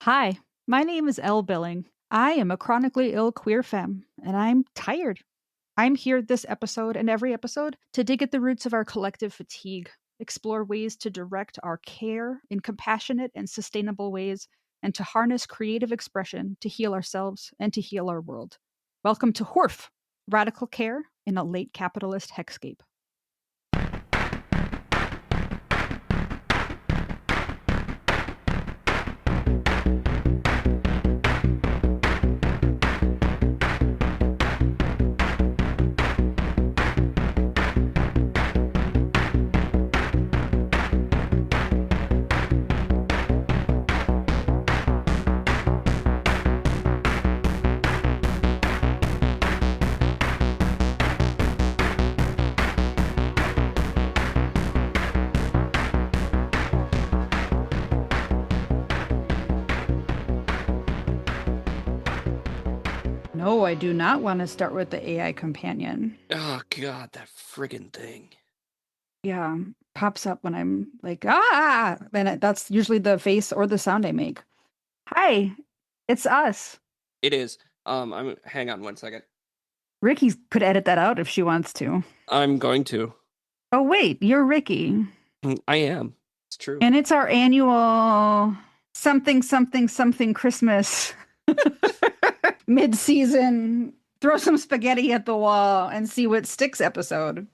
Hi, my name is Elle Billing. I am a chronically ill queer femme, and I'm tired. I'm here this episode and every episode to dig at the roots of our collective fatigue, explore ways to direct our care in compassionate and sustainable ways, and to harness creative expression to heal ourselves and to heal our world. Welcome to Hoorf, Radical Care in a Late Capitalist Hexscape. No, I do not want to start with the AI companion. Oh, God, that friggin' thing. Yeah, pops up when I'm like, ah, and that's usually the face or the sound I make. Hi, it's us. It is. Hang on 1 second. Ricki could edit that out if she wants to. I'm going to. Oh, wait, you're Ricki. I am. It's true. And it's our annual something Christmas mid-season, throw some spaghetti at the wall and see what sticks episode.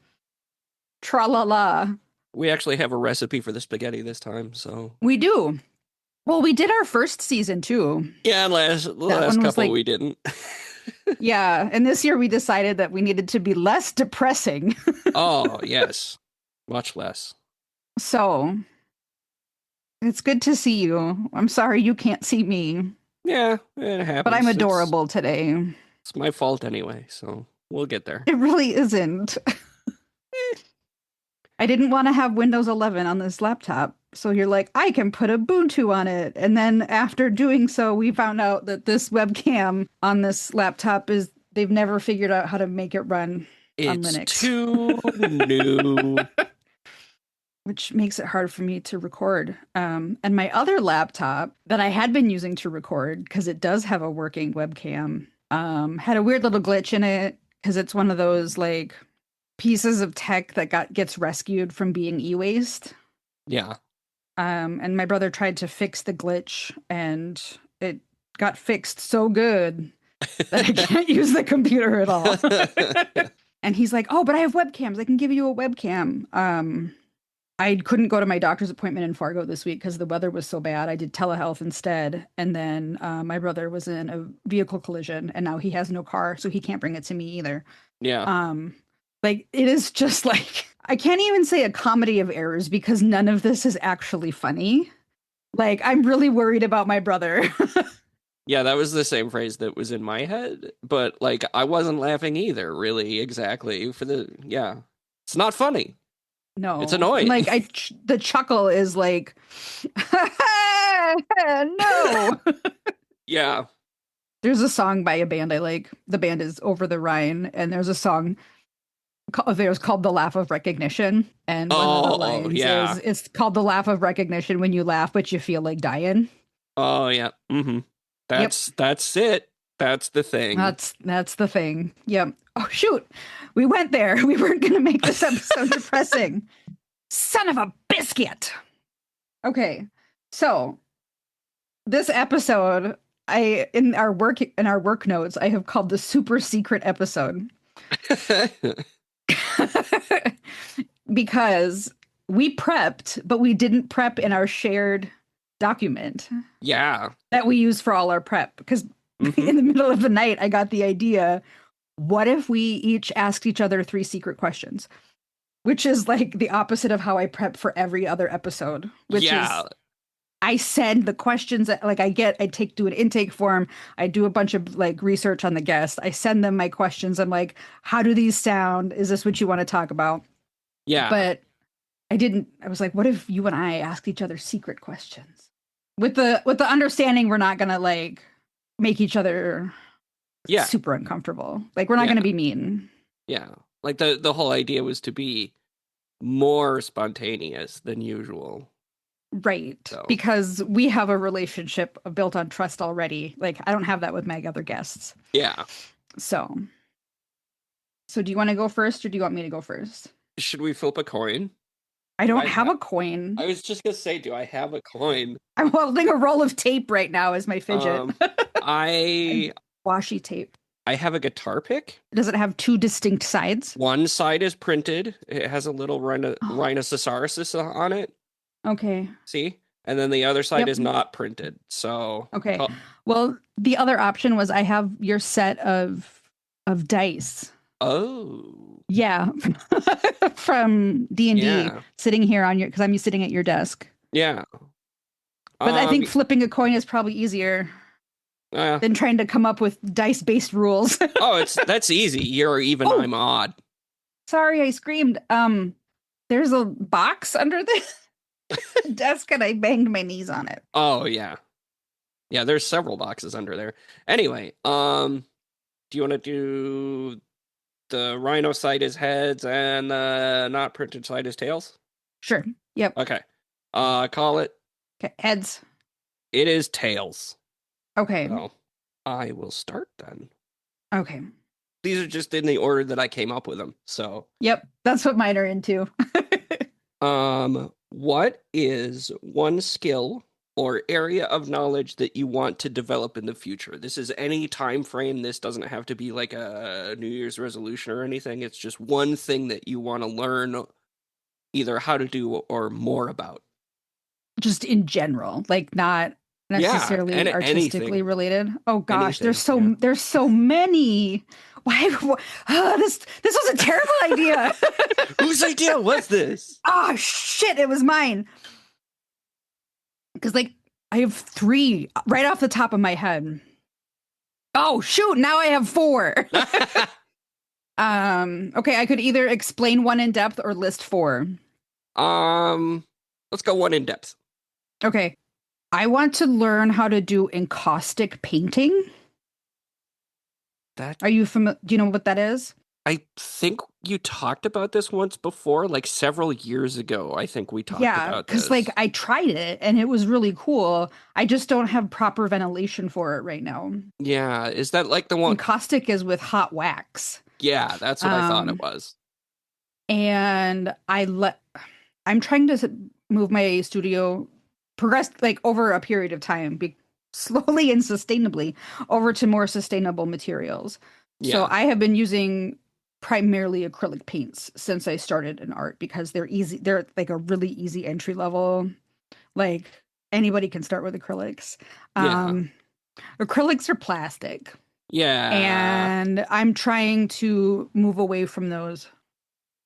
Tra-la-la. We actually have a recipe for the spaghetti this time, so. We do. Well, we did our first season too. Yeah, the last couple we didn't. Yeah, and this year we decided that we needed to be less depressing. Oh, yes. Much less. So, it's good to see you. I'm sorry you can't see me. Yeah, it happens. But I'm adorable today. It's my fault anyway, so we'll get there. It really isn't. I didn't want to have Windows 11 on this laptop. So you're like, I can put Ubuntu on it. And then after doing so, we found out that this webcam on this laptop they've never figured out how to make it run on Linux. It's too new. Which makes it hard for me to record. And my other laptop that I had been using to record, because it does have a working webcam, had a weird little glitch in it, because it's one of those like pieces of tech that gets rescued from being e-waste. Yeah. And my brother tried to fix the glitch, and it got fixed so good that I can't use the computer at all. And he's like, oh, but I have webcams. I can give you a webcam. I couldn't go to my doctor's appointment in Fargo this week because the weather was so bad. I did telehealth instead. And then my brother was in a vehicle collision, and now he has no car, so he can't bring it to me either. Yeah. Like, it is just like, I can't even say a comedy of errors because none of this is actually funny. Like, I'm really worried about my brother. Yeah, that was the same phrase that was in my head, but like I wasn't laughing either, really, exactly. Yeah. It's not funny. No. It's annoying. Like, the chuckle is like, no. Yeah. There's a song by a band I like. The band is Over the Rhine, and there's a song there's called The Laugh of Recognition. And one of the lines is, it's called The Laugh of Recognition when you laugh, but you feel like dying. Oh, yeah. Mm-hmm. That's it. That's the thing. That's the thing. Yep. Oh, shoot. We went there. We weren't going to make this episode depressing. Son of a biscuit. Okay. So this episode, in our work notes, I have called the super secret episode. Because we prepped, but we didn't prep in our shared document. Yeah. That we use for all our prep. Because in the middle of the night, I got the idea, what if we each asked each other 3 secret questions? Which is like the opposite of how I prep for every other episode. Which is, I send the questions, like do an intake form. I do a bunch of like research on the guest. I send them my questions. I'm like, how do these sound? Is this what you want to talk about? Yeah. But I was like, what if you and I asked each other secret questions? With the understanding we're not gonna like make each other super uncomfortable. Like, we're not gonna be mean. Yeah. Like the whole idea was to be more spontaneous than usual. Right. So Because we have a relationship built on trust already. Like I don't have that with my other guests. yeah. So, so do you want to go first or do you want me to go first? Should we flip a coin? I Do don't I have have? a coin. I was just gonna say, do I have a coin? I'm holding a roll of tape right now as my fidget. Um, I Washi tape. I have a guitar pick. Does it have two distinct sides? One side is printed. It has a little Oh, rhinoceros on it. okay. See? And then the other side Yep. is not printed. So, Okay. Well, the other option was I have your set of dice. oh, Yeah. From D&D yeah, sitting here on your because I'm sitting at your desk. yeah. But I Um, think flipping a coin is probably easier uh, than trying to come up with dice-based rules. oh, that's easy. You're even, Oh, I'm odd. sorry, I screamed. There's a box under the desk and I banged my knees on it. Oh, yeah. Yeah, there's several boxes under there. Anyway, do you want to do the rhino side is heads and the not printed side is tails? Sure. Yep. Okay. Call it. Okay. Heads. It is tails. Okay. So I will start then. Okay. These are just in the order that I came up with them. So, Yep. That's what mine are into. what is one skill or area of knowledge that you want to develop in the future? This is any time frame. This doesn't have to be like a New Year's resolution or anything. It's just one thing that you want to learn either how to do or more about. Just in general, like not Yeah, necessarily artistically anything. related. Oh gosh, Anything. Yeah. there's so many. This was a terrible idea. Whose idea was this? Oh shit, it was mine. Because like I have three right off the top of my head. Oh shoot, now I have four. Okay, I could either explain one in depth or list four. Let's go one in depth. Okay. I want to learn how to do encaustic painting. That Are you familiar? Do you know what that is? I think you talked about this once before, like several years ago. I think we talked Yeah, about because like this. I tried it and it was really cool. I just don't have proper ventilation for it right now. Yeah, is that like the one? Encaustic is with hot wax. Yeah, that's what I thought it Um, was. and I'm trying to move my studio progress like over a period of time, slowly and sustainably over to more sustainable materials. So Yeah, I have been using primarily acrylic paints since I started in art because they're easy. They're like a really easy entry level. Like anybody can start with acrylics. yeah, Um, Acrylics are plastic, yeah, and I'm trying to move away from those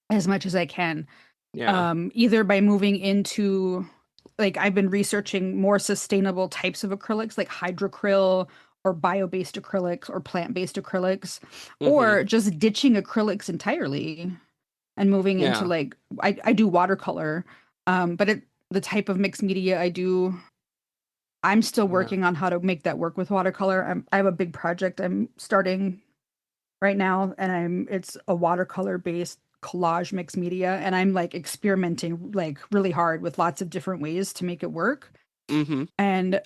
as much as I can. yeah. Either by moving into like I've been researching more sustainable types of acrylics like hydrocryl or bio-based acrylics or plant-based acrylics Mm-hmm. or just ditching acrylics entirely and moving into Yeah, like I do watercolor. But the type of mixed media I do, I'm still yeah, working on how to make that work with watercolor. I have a big project I'm starting right now and it's a watercolor based collage mixed media and I'm like experimenting like really hard with lots of different ways to make it work mm-hmm. and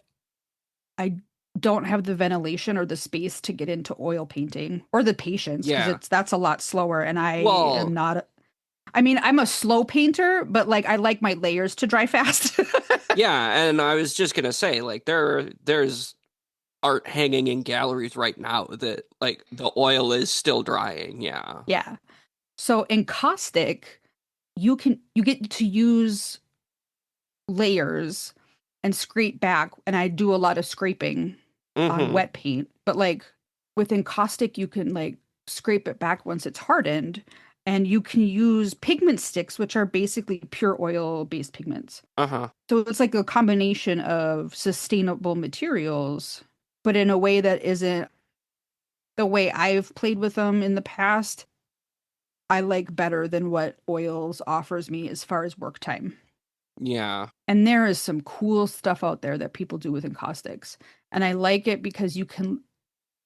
I don't have the ventilation or the space to get into oil painting or the patience because Yeah. that's a lot slower and I am Well, not I mean I'm a slow painter but like I like my layers to dry fast. yeah, and I was just gonna say, like, there's art hanging in galleries right now that like the oil is still drying. Yeah. Yeah. So in caustic you get to use layers and scrape back and I do a lot of scraping on Mm-hmm. wet paint but like with encaustic you can like scrape it back once it's hardened and you can use pigment sticks which are basically pure oil based pigments Uh-huh. so it's like a combination of sustainable materials but in a way that isn't the way I've played with them in the past. I like better than what oils offers me as far as work time. Yeah. And there is some cool stuff out there that people do with encaustics. And I like it because you can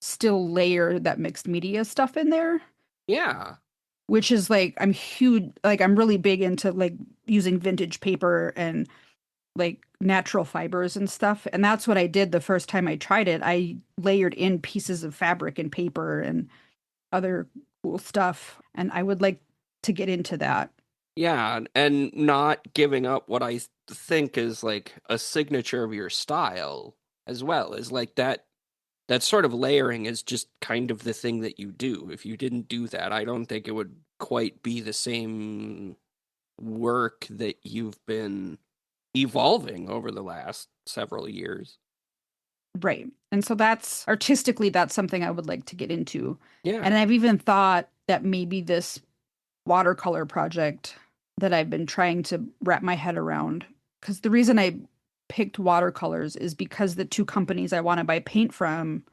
still layer that mixed media stuff in there, Yeah. which is like I'm huge like I'm really big into like using vintage paper and like natural fibers and stuff. And that's what I did the first time I tried it. I layered in pieces of fabric and paper and other cool stuff. And I would like to get into that. Yeah, and not giving up what I think is like a signature of your style as well, is like that sort of layering is just kind of the thing that you do. If you didn't do that, I don't think it would quite be the same work that you've been evolving over the last several years. Right. And so that's artistically, that's something I would like to get into. Yeah. And I've even thought that maybe this watercolor project that I've been trying to wrap my head around, because the reason I picked watercolors is because the two companies I want to buy paint from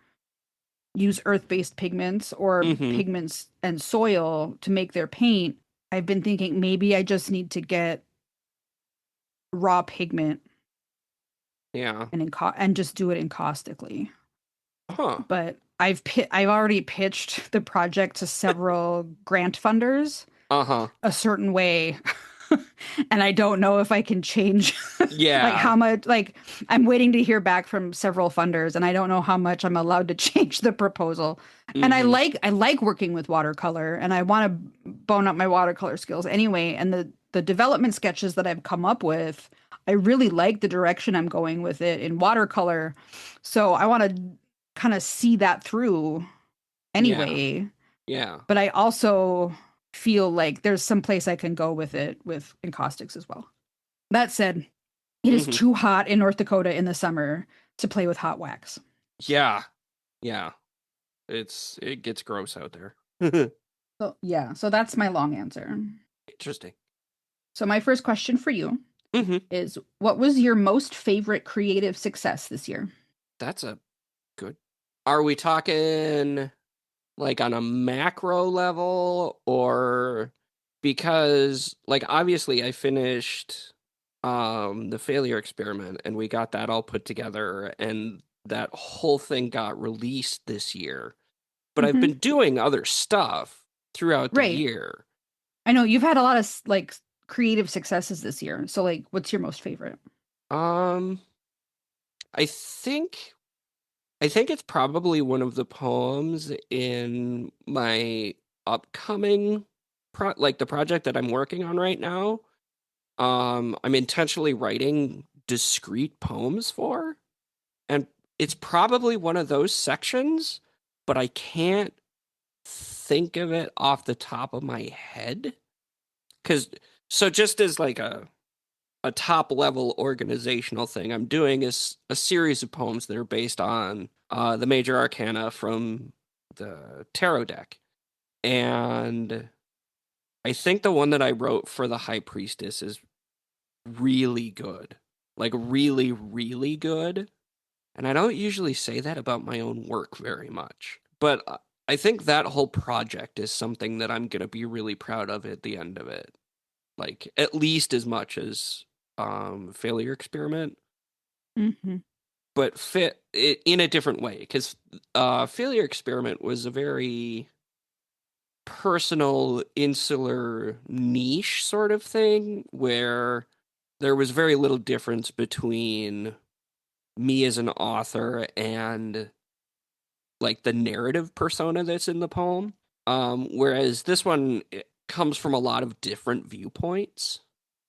use earth-based pigments or Mm-hmm. pigments and soil to make their paint. I've been thinking maybe I just need to get raw pigment Yeah. and just do it encaustically. Huh. But I've already pitched the project to several grant funders Uh-huh. a certain way. And I don't know if I can change like Yeah. how much, like I'm waiting to hear back from several funders and I don't know how much I'm allowed to change the proposal. And Mm-hmm. I like working with watercolor and I want to bone up my watercolor skills anyway. And the development sketches that I've come up with, I really like the direction I'm going with it in watercolor. So I want to kind of see that through Yeah. anyway. Yeah. But I also feel like there's some place I can go with it with encaustics as well. That said, it is Mm-hmm. too hot in North Dakota in the summer to play with hot wax. Yeah. Yeah. It gets gross out there. So, yeah, so that's my long answer. Interesting. So, my first question for you Mm-hmm. is what was your most favorite creative success this year? That's a good. Are we talking like on a macro level, or because like obviously I finished the failure experiment and we got that all put together and that whole thing got released this year. But I've Mm-hmm. been doing other stuff throughout the Right. year. I know you've had a lot of like creative successes this year. So, like, what's your most favorite? Um I think I think it's probably one of the poems in my upcoming like the project that I'm working on right now. I'm intentionally writing discrete poems for, and it's probably one of those sections, but I can't think of it off the top of my head. Cause so just as like a top level organizational thing I'm doing is a series of poems that are based on the major arcana from the tarot deck. And I think the one that I wrote for the High Priestess is really good. Like, really, really good. And I don't usually say that about my own work very much. But I think that whole project is something that I'm going to be really proud of at the end of it. Like, at least as much as Failure Experiment, Mm-hmm. but fit it in a different way. Because Failure Experiment was a very personal, insular, niche sort of thing where there was very little difference between me as an author and like the narrative persona that's in the poem. Whereas this one it comes from a lot of different viewpoints.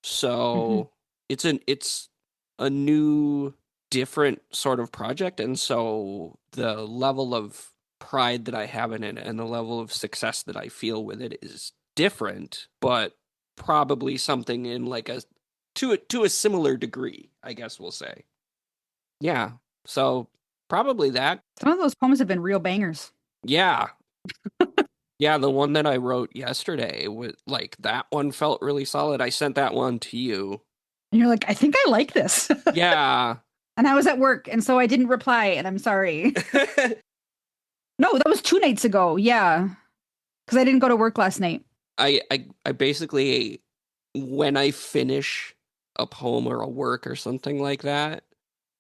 Mm-hmm. So it's a new different sort of project, and so the level of pride that I have in it and the level of success that I feel with it is different, but probably something in like a to a similar degree, I guess we'll say. Yeah. So probably that. Some of those poems have been real bangers. Yeah. Yeah, the one that I wrote yesterday was like that one felt really solid. I sent that one to you. And you're like, I think I like this. Yeah. And I was at work, and so I didn't reply, and I'm sorry. No, that was 2 nights ago. Yeah. Because I didn't go to work last night. I basically when I finish a poem or a work or something like that,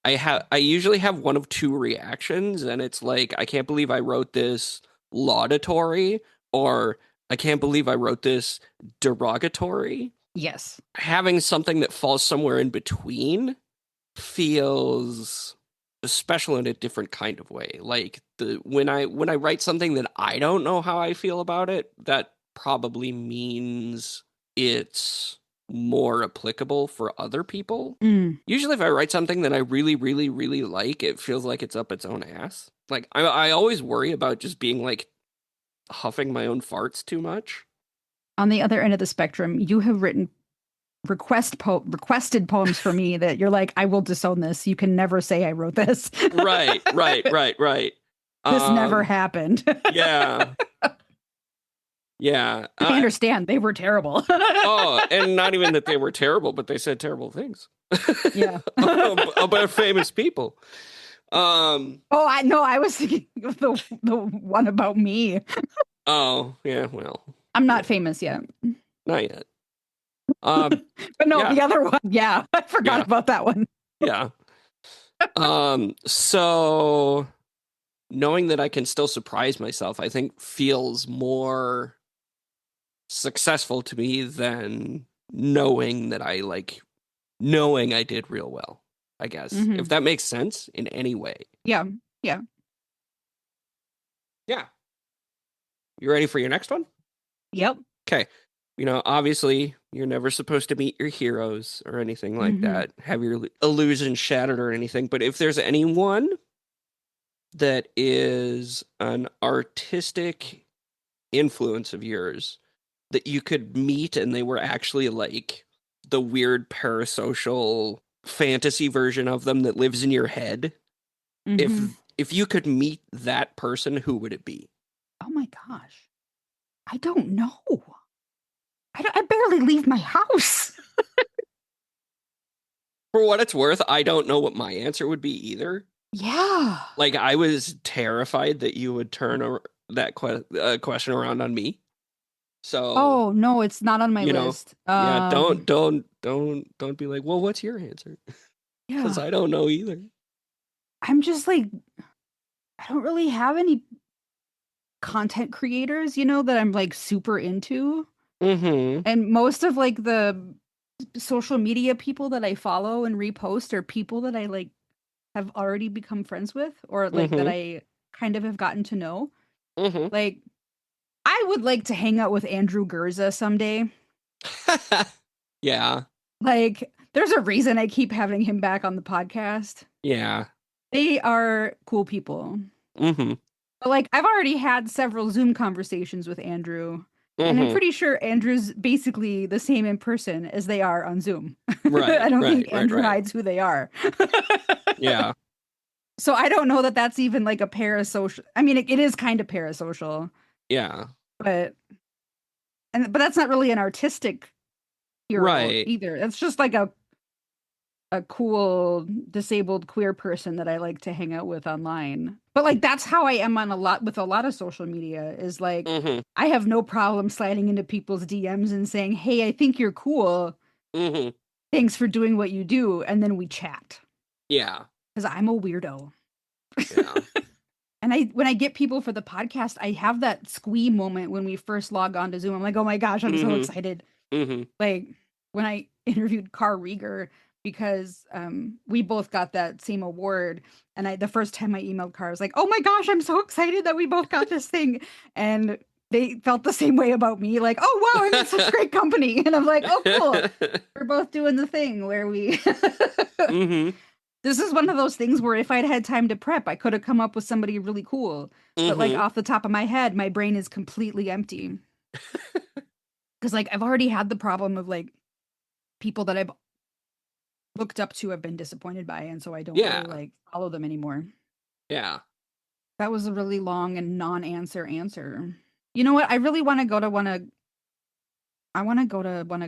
I usually have one of two reactions, and it's like I can't believe I wrote this laudatory, or I can't believe I wrote this derogatory. Yes. Having something that falls somewhere in between feels special in a different kind of way. Like when I write something that I don't know how I feel about it, that probably means it's more applicable for other people. Mm. Usually if I write something that I really, really, really like, it feels like it's up its own ass. Like I always worry about just being like huffing my own farts too much. On the other end of the spectrum, you have written requested poems for me that you're like, I will disown this. You can never say I wrote this. Right. This never happened. Yeah. Yeah. I understand. They were terrible. Oh, and not even that they were terrible, but they said terrible things. Yeah. About famous people. Oh, I was thinking of the one about me. Oh, yeah, well. I'm not famous yet. Not yet. But no, yeah. the other one, yeah. I forgot about that one. Yeah. So knowing that I can still surprise myself, I think feels more successful to me than knowing that I did real well, I guess. Mhm. If that makes sense in any way. Yeah. Yeah. You ready for your next one? Yep. Okay. Obviously, you're never supposed to meet your heroes or anything like that, have your illusions shattered or anything. But if there's anyone that is an artistic influence of yours that you could meet and they were actually like the weird parasocial fantasy version of them that lives in your head, if you could meet that person, who would it be? Oh my gosh. I don't know. I barely leave my house. For what it's worth, I don't know what my answer would be either. Yeah. Like, I was terrified that you would turn that question around on me. So. Oh no, it's not on my list. Yeah, don't be like, well, what's your answer? Because I don't know either. I'm just like, I don't really have any content creators, that I'm like super into. And most of like the social media people that I follow and repost are people that I like have already become friends with, or like that I kind of have gotten to know. Like, I would like to hang out with Andrew Gurza someday. Yeah. Like, there's a reason I keep having him back on the podcast. Yeah. They are cool people. But like, I've already had several Zoom conversations with Andrew. And I'm pretty sure Andrew's basically the same in person as they are on Zoom. Right. I don't think Andrew hides who they are. Yeah. So I don't know that that's even like a parasocial. I mean, it is kind of parasocial. Yeah. But that's not really an artistic hero either. It's just like a cool disabled queer person that I like to hang out with online. But like, that's how I am with a lot of social media, is like, I have no problem sliding into people's DMs and saying, hey, I think you're cool. Thanks for doing what you do. And then we chat. Yeah. Because I'm a weirdo. Yeah. And when I get people for the podcast, I have that squee moment when we first log on to Zoom. I'm like, oh my gosh, I'm so excited. Like when I interviewed Carl Rieger, because we both got that same award. And the first time I emailed Carl, I was like, oh my gosh, I'm so excited that we both got this thing. And they felt the same way about me. Like, oh, wow, I'm in such great company. And I'm like, oh, cool. We're both doing the thing where we... This is one of those things where if I'd had time to prep, I could have come up with somebody really cool. But like off the top of my head, my brain is completely empty. Because like I've already had the problem of like people that I've looked up to have been disappointed by, and so I don't really like follow them anymore. Yeah. That was a really long and non-answer answer. You know what? I really want to go to one of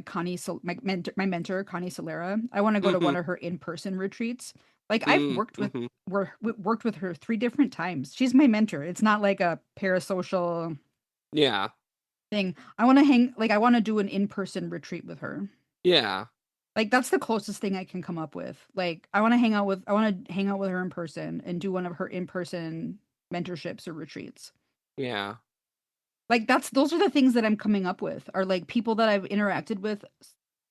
Connie, my mentor, Connie Solera. I want to go to one of her in-person retreats. Like I've worked with her 3 different times. She's my mentor. It's not like a parasocial thing. I want to do an in-person retreat with her. Yeah. Like that's the closest thing I can come up with. Like I want to hang out with her in person and do one of her in-person mentorships or retreats. Yeah. Like those are the things that I'm coming up with, are like people that I've interacted with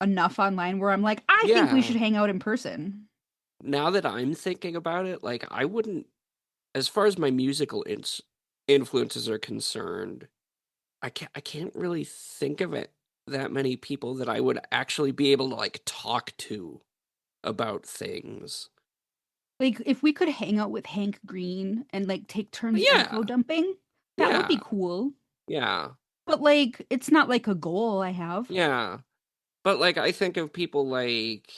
enough online where I'm like, I think we should hang out in person. now that I'm thinking about it, like I wouldn't, as far as my musical influences are concerned, I can't really think of it that many people that I would actually be able to like talk to about things. Like, if we could hang out with Hank Green and, like, take turns Yeah, info dumping, that would be yeah, cool. yeah, But, like, it's not, like, a goal I have. yeah. But like I think of people like,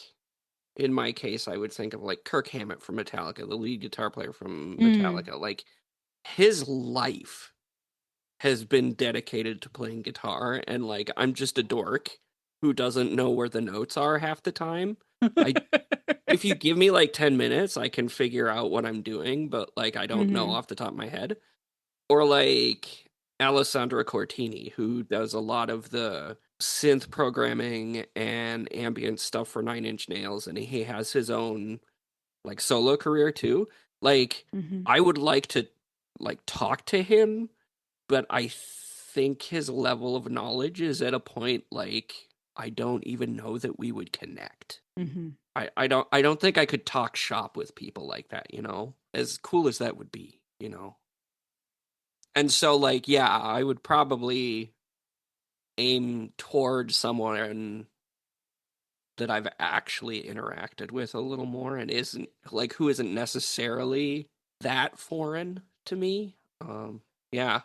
in my case, I would think of like Kirk Hammett from Metallica, the lead guitar player from Mm. Metallica. Like his life has been dedicated to playing guitar, and like I'm just a dork who doesn't know where the notes are half the time. I If you give me like 10 minutes, I can figure out what I'm doing, but like I don't know Mhm. off the top of my head. Or like Alessandra Cortini, who does a lot of the synth programming and ambient stuff for Nine Inch Nails, and he has his own like solo career too. Like Mhm. I would like to like talk to him, but I think his level of knowledge is at a point like I don't even know that we would connect. Mhm. I don't think I could talk shop with people like that, as cool as that would be. And so like yeah, I would probably aim toward someone that I've actually interacted with a little more and isn't like who isn't necessarily that foreign to me. Yeah.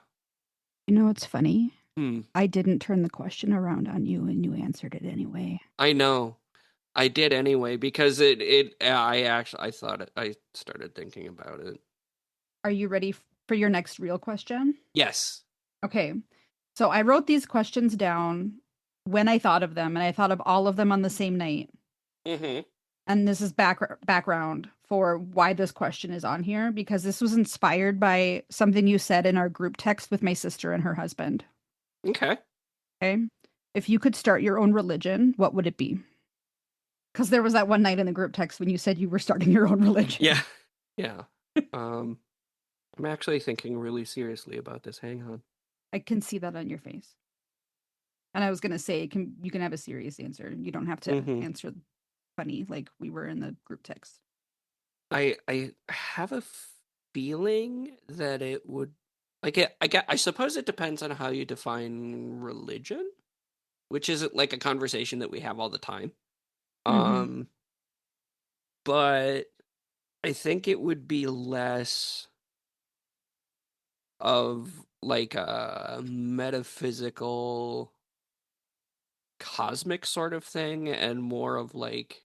You know what's funny? Hmm. I didn't turn the question around on you, and you answered it anyway. I know. I did anyway because I thought I started thinking about it. Are you ready for your next real question? Yes. Okay. So I wrote these questions down when I thought of them, and I thought of all of them on the same night. Mm-hmm. And this is background for why this question is on here, because this was inspired by something you said in our group text with my sister and her husband. Okay. Okay. If you could start your own religion, what would it be? Because there was that one night in the group text when you said you were starting your own religion. Yeah. Yeah. Um, I'm actually thinking really seriously about this. Hang on. I can see that on your face. And I was gonna say, you can have a serious answer. You don't have to Mm-hmm. answer funny like we were in the group text. I have a feeling that it would like I suppose it depends on how you define religion, which isn't like a conversation that we have all the time. Mm-hmm. Um, but I think it would be less of like a metaphysical cosmic sort of thing and more of like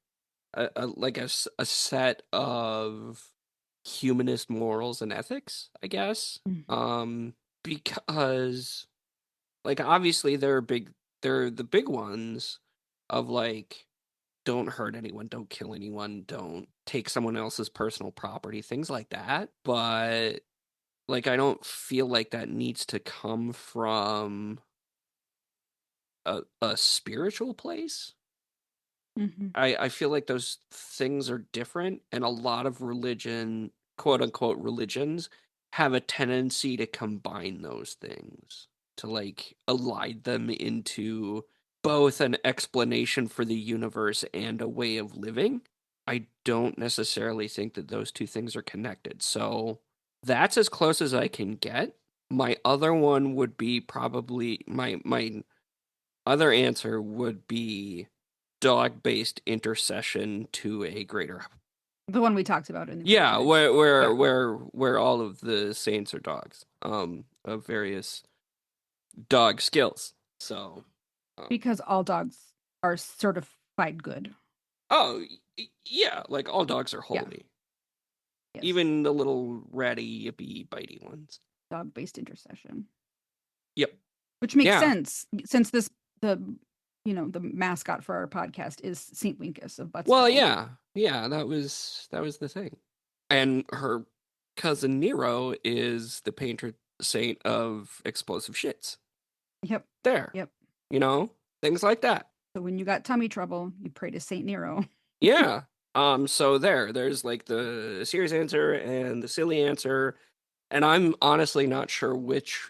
a set of humanist morals and ethics, I guess. Mm-hmm. Um because like obviously they're the big ones of like don't hurt anyone, don't kill anyone, don't take someone else's personal property, things like that. But like I don't feel like that needs to come from a spiritual place. Mm-hmm. I feel like those things are different, and a lot of religion, quote unquote religions, have a tendency to combine those things to like align them into both an explanation for the universe and a way of living. I don't necessarily think that those two things are connected. So that's as close as I can get. My other one would be probably my other answer would be dog-based intercession to a greater. The one we talked about in the group Yeah, text. where where Yeah. where where all of the saints are dogs, of various dog skills. So, Because all dogs are certified good. oh yeah, like all dogs are Yeah. holy, Yes. even the little ratty yippy bitey ones. Dog-based intercession. Yep. Which makes Yeah. sense since the the mascot for our podcast is Saint Winkus of Well, Buttsville. yeah, yeah. That was the thing, and her cousin Nero is the patron saint of explosive shits. Yep. There, Yep. things like that. So when you got tummy trouble, you pray to Saint Nero. Yeah. So there's like the serious answer and the silly answer, and I'm honestly not sure which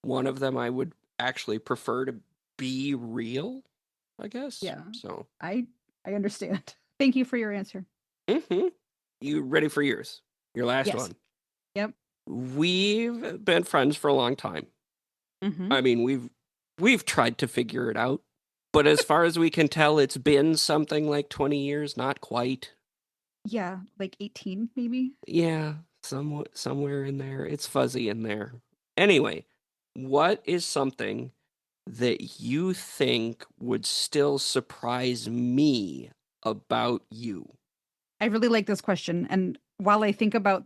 one of them I would actually prefer to be real, I guess. Yeah. So, I understand. Thank you for your answer. hmm You ready for yours? Your last Yes. one. Yep. We've been friends for a long time. Mm-hmm. I mean, we've tried to figure it out, but as far as we can tell, it's been something like 20 years, not quite. Yeah, like 18 maybe. Yeah, somewhere in there. It's fuzzy in there. Anyway, what is something that you think would still surprise me about you? I really like this question. And while I think about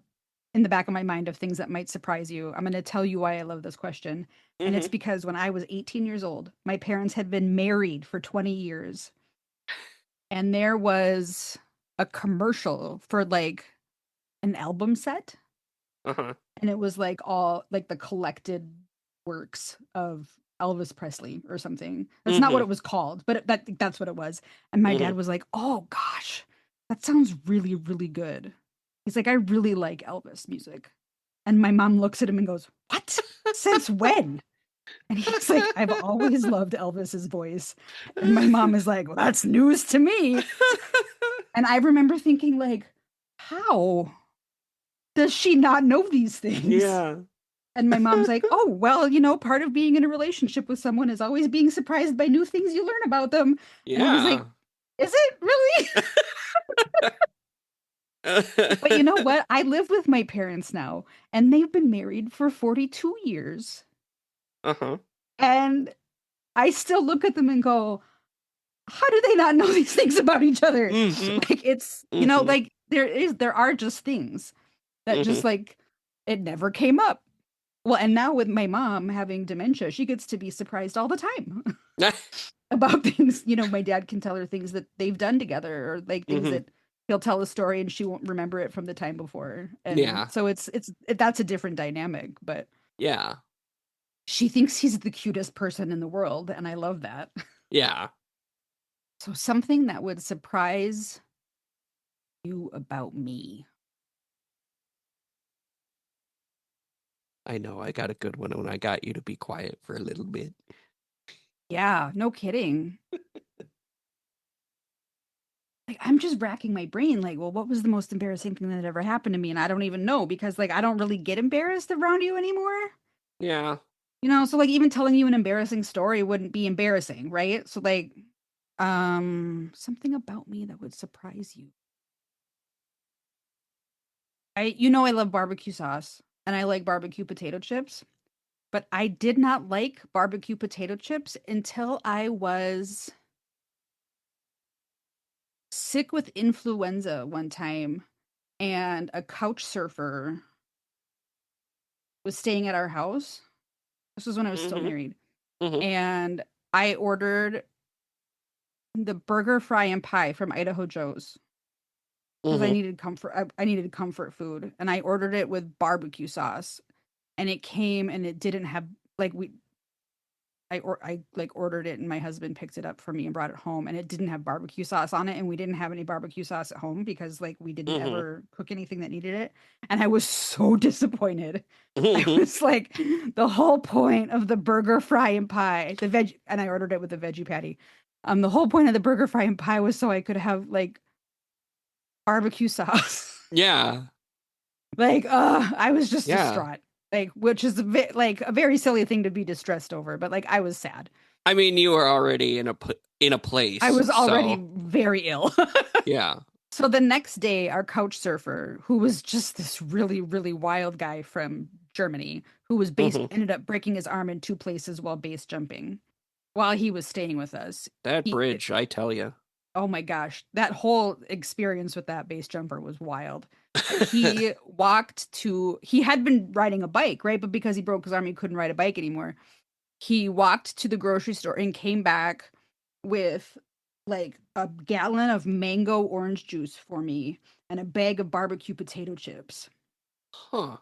in the back of my mind of things that might surprise you, I'm going to tell you why I love this question. And it's Mm-hmm. because when I was 18 years old, my parents had been married for 20 years. And there was a commercial for like an album set. Uh-huh. And it was like all like the collected works of Elvis Presley or something. That's not what Mm-hmm. it was called, but that's what it was. And my Mm-hmm. dad was like, "Oh gosh, that sounds really really good." He's like, "I really like Elvis music." And my mom looks at him and goes, "What? Since when?" And he's like, "I've always loved Elvis's voice." And my mom is like, "Well, that's news to me." And I remember thinking like, "How does she not know these things?" Yeah. And my mom's like, "Oh, well, part of being in a relationship with someone is always being surprised by new things you learn about them." And I was like, Yeah. "Is it really?" But you know what? I live with my parents now, and they've been married for 42 years. Uh-huh. And I still look at them and go, "How do they not know these things about each other?" Mm-hmm. Like it's, Mm-hmm. like there are just things that Mm-hmm. just like it never came up. Well, and now with my mom having dementia, she gets to be surprised all the time. About things, my dad can tell her things that they've done together or like things Mm-hmm. that he'll tell a story and she won't remember it from the time before. And Yeah. so that's a different dynamic, but Yeah. she thinks he's the cutest person in the world and I love that. Yeah. So something that would surprise you about me. I know. I got a good one when I got you to be quiet for a little bit. Yeah, no kidding. Like I'm just racking my brain like, well, what was the most embarrassing thing that ever happened to me? And I don't even know because like I don't really get embarrassed around you anymore. Yeah. So like even telling you an embarrassing story wouldn't be embarrassing, right? So like something about me that would surprise you. I love barbecue sauce and I like barbecue potato chips, but I did not like barbecue potato chips until I was sick with influenza one time and a couch surfer was staying at our house. This was when I was still Mm-hmm. married. Mm-hmm. And I ordered the burger, fry, and pie from Idaho Joe's because I Mm-hmm. needed comfort. I needed comfort food, and I ordered it with barbecue sauce. And it came, and it didn't have like we. I like ordered it, and my husband picked it up for me and brought it home, and it didn't have barbecue sauce on it, and we didn't have any barbecue sauce at home because like we didn't Mm-hmm. ever cook anything that needed it, and I was so disappointed. I Mm-hmm. was like, the whole point of the burger, fry, and pie, the veg, and I ordered it with a veggie patty. The whole point of the burger, fry, and pie was so I could have like barbecue sauce. Yeah. Like, I was just Yeah. distraught. Like, which is like a very silly thing to be distressed over, but like I was sad. I mean, you were already in a I place, was already so very ill. yeah. So the next day, our couch surfer, who was just this really, really wild guy from Germany, who was Mm-hmm. ended up breaking his arm in two places while base jumping while he was staying with us. That He, bridge, I tell you. oh my gosh, that whole experience with that base jumper was wild. He had been riding a bike, right? But because he broke his arm, he couldn't ride a bike anymore. He walked to the grocery store and came back with like a gallon of mango orange juice for me and a bag of barbecue potato chips Huh.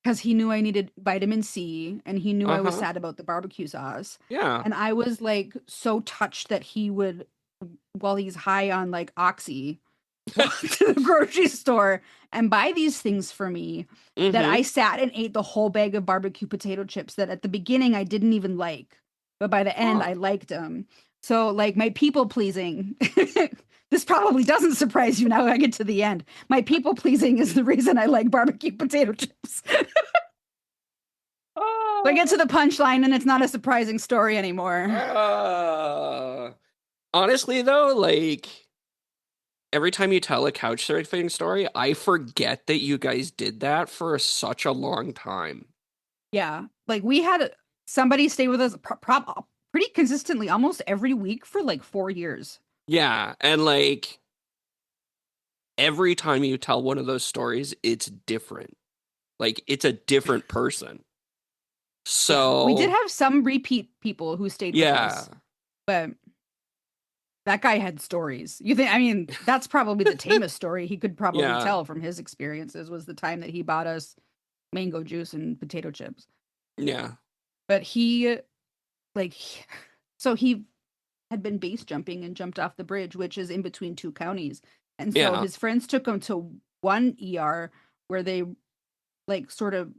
because he knew I needed vitamin C and he knew I was Uh-huh. sad about the barbecue sauce. Yeah. And I was like so touched that he would, while he's high on like Oxy, walk to the grocery store and buy these things for me that Mm-hmm. I sat and ate the whole bag of barbecue potato chips that at the beginning I didn't even like, but by the end Huh. I liked them. So like my people pleasing This probably doesn't surprise you now I get to the end. My people pleasing is the reason I like barbecue potato chips. So I get to the punchline and it's not a surprising story anymore. Honestly, though, like, every time you tell a couch surfing story, I forget that you guys did that for such a long time. Yeah. Like we had somebody stay with us pretty consistently almost every week for like 4 years. Yeah, and like every time you tell one of those stories, it's different. Like it's a different person. Yeah. We did So, have some repeat people who stayed with yeah. us, but that guy had stories. You think, I mean, that's probably the tamest story he could probably Yeah. tell from his experiences was the time that he bought us mango juice and potato chips. Yeah. But he, like, so he had been base jumping and jumped off the bridge, which is in between two counties. And so Yeah. his friends took him to one ER where they, like, sort of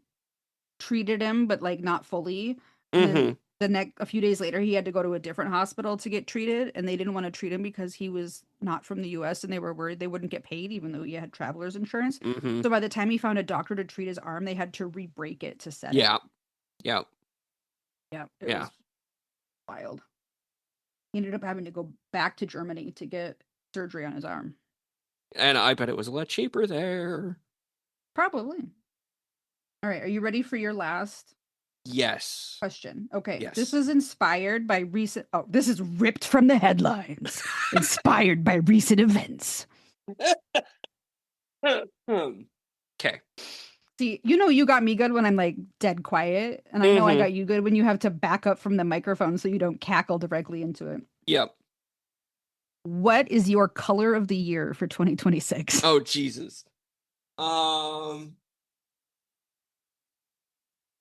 treated him, but like not fully. And Mm-hmm. then a few days later, he had to go to a different hospital to get treated, and they didn't want to treat him because he was not from the U.S. and they were worried they wouldn't get paid, even though he had traveler's insurance. Mm-hmm. So by the time he found a doctor to treat his arm, they had to re-break it to set Yeah. it. Yeah. Yeah, it was wild. He ended up having to go back to Germany to get surgery on his arm. And I bet it was a lot cheaper there. Probably. All right, are you ready for your last Yes. question? Okay, Yes. this is inspired by recent. Oh, this is ripped from the headlines. Inspired by recent events. Okay. See, you got me good when I'm like dead quiet, and I know I got you good when you have to back up from the microphone so you don't cackle directly into it. Yep. What is your color of the year for 2026? Oh, Jesus.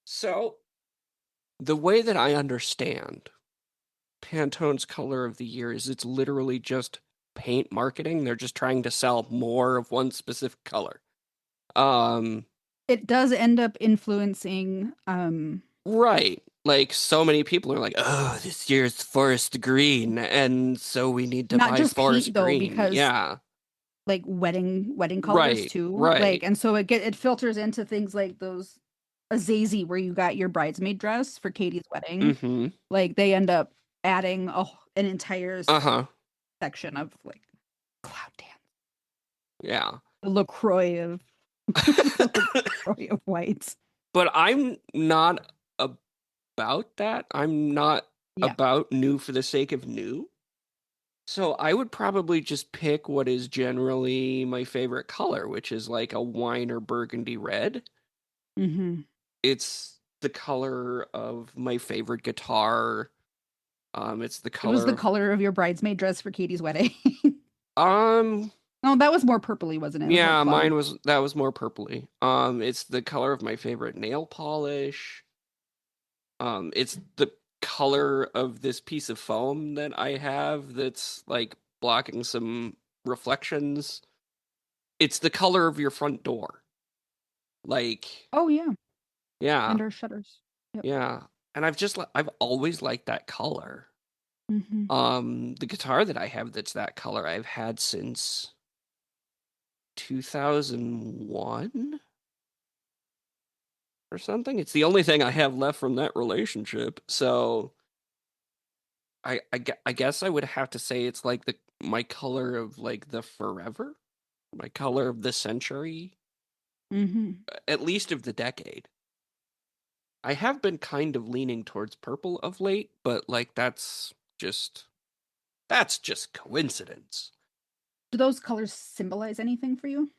So the way that I understand Pantone's color of the year is it's literally just paint marketing. They're just trying to sell more of one specific color. It does end up influencing Right. Like so many people are like, "Oh, this year's forest green, and so we need to not buy just forest paint though, green." because Yeah. like wedding colors Right. too. Like, Right. and so it filters into things like those Azazi where you got your bridesmaid dress for Katie's wedding. Mm-hmm. Like they end up adding an entire Uh-huh. section of like cloud dance. Yeah. The LaCroix of the LaCroix of whites. But I'm not about that. I'm not Yeah. about new for the sake of new. So I would probably just pick what is generally my favorite color, which is like a wine or burgundy red. Mm-hmm. It's the color of my favorite guitar. It's the It was color the of color of your bridesmaid dress for Katie's wedding. um No, that was more purpley, wasn't it? It was more yeah, plum. that was more purpley. It's the color of my favorite nail polish. It's the color of this piece of foam that I have that's like blocking some reflections. It's the color of your front door. Like, Oh yeah, yeah, and our shutters. Yep. yeah. And I've always liked that color. Mm-hmm. The guitar that I have that's that color I've had since 2001 or something. It's the only thing I have left from that relationship. So I guess I would have to say it's like my color of like the forever, my color of the century, Mm-hmm. at least of the decade. I have been kind of leaning towards purple of late, but like just that's just coincidence. Do those colors symbolize anything for you?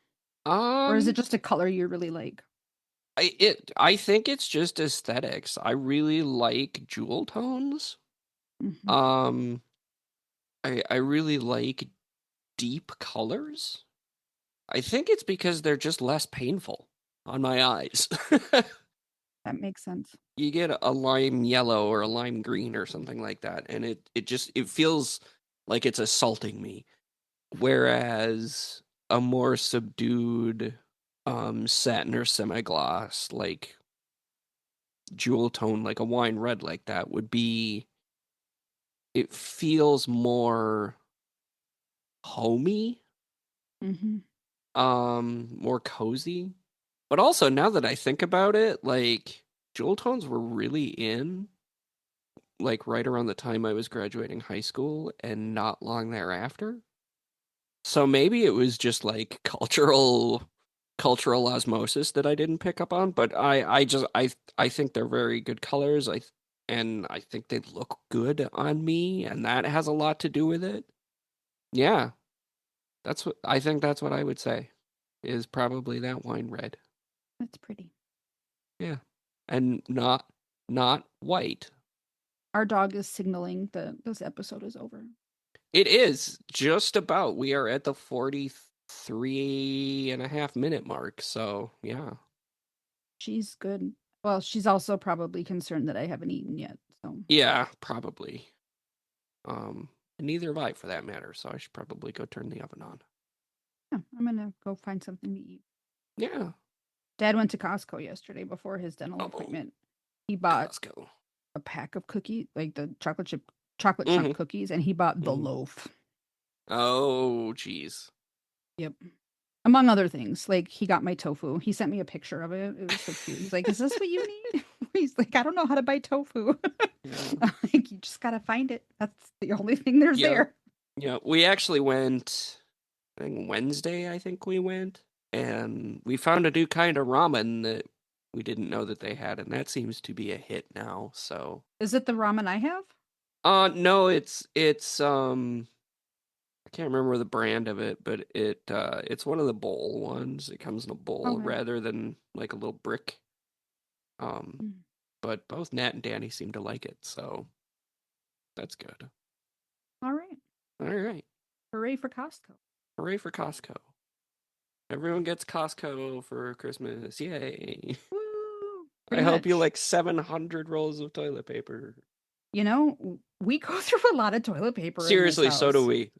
Or is it Um just a color you really like? I think it's just aesthetics. I really like jewel tones. Mm-hmm. Um I really like deep colors. I think it's because they're just less painful on my eyes. That makes sense. You get a lime yellow or a lime green or something like that, and it feels like it's assaulting me. Whereas a more subdued satin or semi-gloss, like jewel tone, like a wine red like that, would be, it feels more homey, Mm-hmm. more cozy. But also, now that I think about it, like, jewel tones were really in, like, right around the time I was graduating high school and not long thereafter. So maybe it was just like cultural osmosis that I didn't pick up on, but I think they're very good colors. And I think they look good on me, and that has a lot to do with it. Yeah, that's what I would say is probably that wine red. That's pretty. Yeah. And not white. Our dog is signaling that this episode is over. It is just about. We are at the 43.5 minute mark, so yeah. She's good. Well, she's also probably concerned that I haven't eaten yet. So Yeah, probably. And neither have I for that matter, so I should probably go turn the oven on. yeah, I'm gonna go find something to eat. Yeah. Dad went to Costco yesterday before his dental appointment. He bought Costco. a pack of cookies, like the chocolate chunk Mhm. cookies, and he bought the Mhm. loaf. Oh, jeez. Yep. Among other things, like he got my tofu. He sent me a picture of it. It was so cute. He's like, "Is this what you need?" He's like, "I don't know how to buy tofu." Yeah. I'm like, "You just gotta find it. That's the only thing there's Yeah. there." Yeah. We actually went, I think Wednesday, we went, and we found a new kind of ramen that we didn't know that they had, and that seems to be a hit now, so. Is it the ramen I have? No, it's I can't remember the brand of it, but it's one of the bowl ones. It comes in a bowl Okay. rather than like a little brick. Um, Mm. but both Nat and Danny seem to like it, so that's good. All right. All right. Hooray for Costco. Hooray for Costco. Everyone gets Costco for Christmas. Yay. Woo! I Pretty hope you much. like 700 rolls of toilet paper. You know, we go through a lot of toilet paper in this Seriously, so do house. we.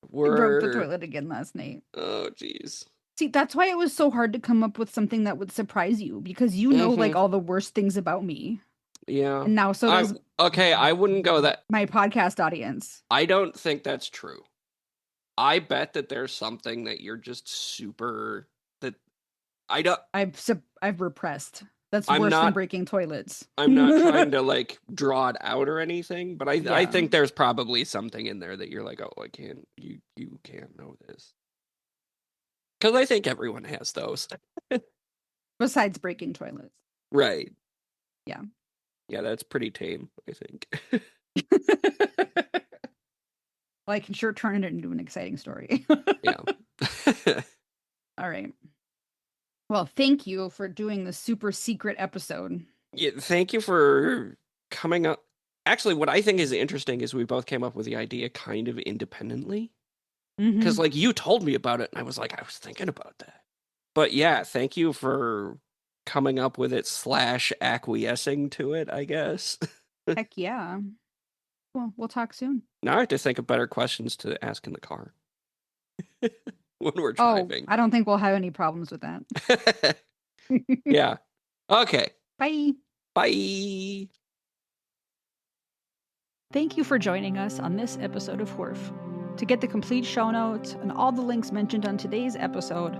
We're I broke the we're toilet again last night. oh geez. See, that's why it was so hard to come up with something that would surprise you because you know like Mm-hmm. all the worst things about me. Yeah. And now so does I wouldn't go that. my podcast audience. I don't think that's true. I bet that there's something that you're just super that I don't I've repressed. That's I'm worse than not breaking toilets. I'm not trying to like draw it out or anything, but I Yeah. think there's probably something in there that you're like, "Oh, I can't you can't know this." Cuz I think everyone has those. Besides breaking toilets. Right. Yeah. Yeah, that's pretty tame, I think. Well, I can sure turn it into an exciting story. Yeah. All right. Well, thank you for doing the super secret episode. Yeah, thank you for coming up. Actually, what I think is interesting is we both came up with the idea kind of independently. Because, like, you told me about it, and I was like, I was thinking about that. But yeah, thank you for coming up with it / acquiescing to it, I guess. Heck yeah. Well, we'll talk soon. Now I have to think of better questions to ask in the car when we're Oh, driving. I don't think we'll have any problems with that. Yeah. Okay. Bye. Bye. Thank you for joining us on this episode of Hoorf. To get the complete show notes and all the links mentioned on today's episode,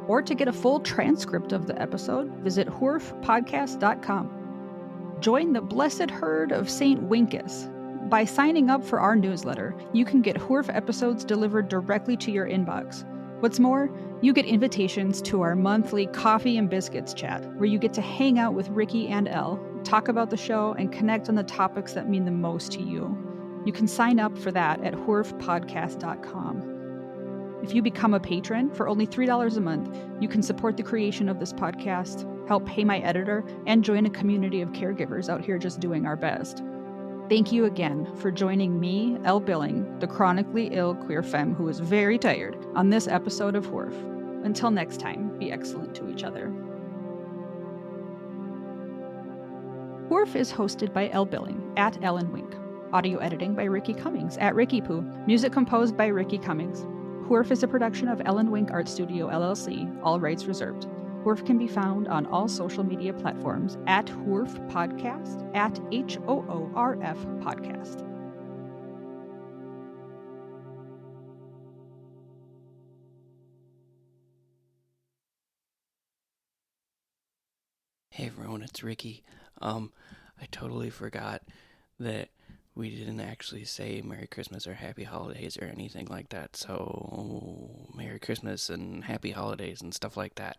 or to get a full transcript of the episode, visit hoorfpodcast.com. Join the blessed herd of St. Winkus. By signing up for our newsletter, you can get Hoorf episodes delivered directly to your inbox. What's more, you get invitations to our monthly Coffee and Biscuits Chat, where you get to hang out with Ricki and Elle, talk about the show, and connect on the topics that mean the most to you. You can sign up for that at hoorfpodcast.com. If you become a patron for only $3 a month, you can support the creation of this podcast, help pay my editor, and join a community of caregivers out here just doing our best. Thank you again for joining me, Elle Billing, the chronically ill queer femme who is very tired, on this episode of Hoorf. Until next time, be excellent to each other. Hoorf is hosted by Elle Billing at Elle and Wink. Audio editing by Ricki Cummings at Ricki Poo. Music composed by Ricki Cummings. Hoorf is a production of Elle and Wink Art Studio LLC, all rights reserved. Hoorf can be found on all social media platforms at Hoorf Podcast, at HOORF Podcast. Hey everyone, it's Ricki. I totally forgot that we didn't actually say Merry Christmas or Happy Holidays or anything like that. So, Merry Christmas and Happy Holidays and stuff like that.